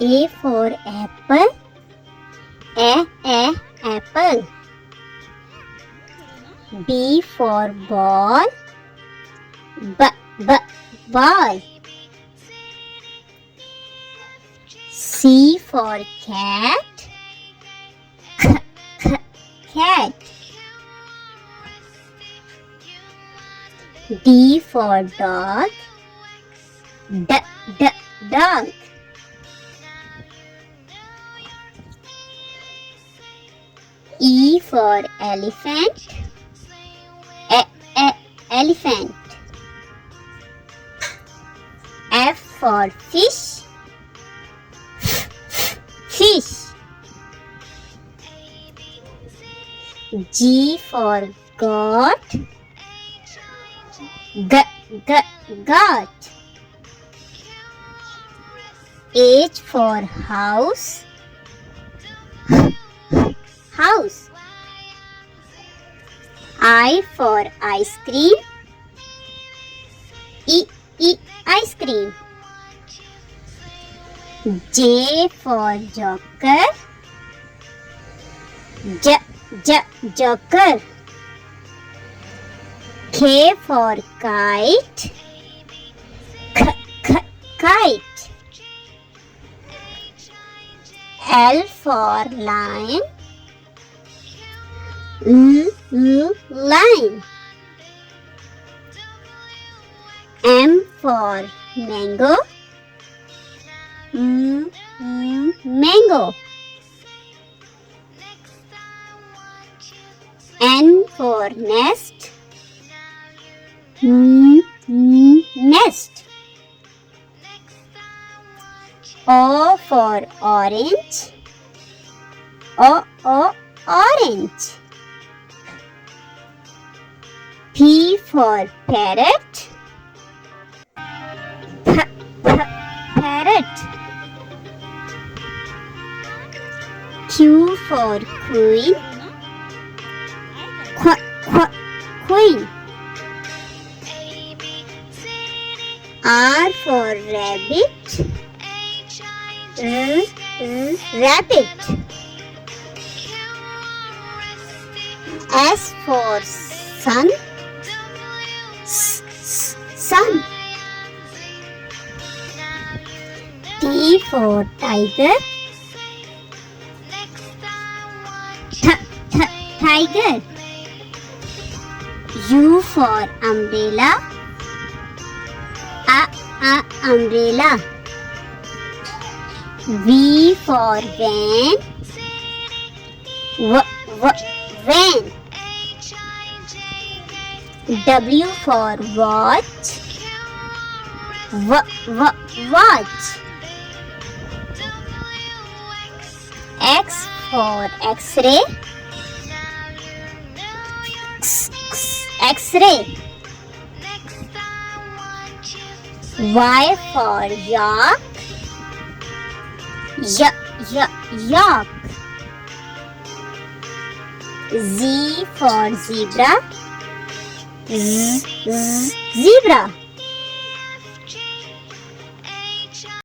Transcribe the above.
A for apple. Apple. B for ball. Ball. C for cat. Cat. D for dog. Dog. E for elephant. Elephant. F for fish. Fish. G for goat. Goat. H for house. House. I for ice cream. Ice cream. J for joker. Joker. K for kite. Kite. L for lion. Lion. M for mango. Mango. N for nest. Nest. O for orange. Orange. P for parrot. Parrot. Q for queen. Queen. R for rabbit. Rabbit. S for sun. Sun. T for tiger. Tiger. U for umbrella. Umbrella. V for van. Van. W for watch. Watch. X for X-ray. X-ray. Y for yak. Yak. Z for zebra. Zebra.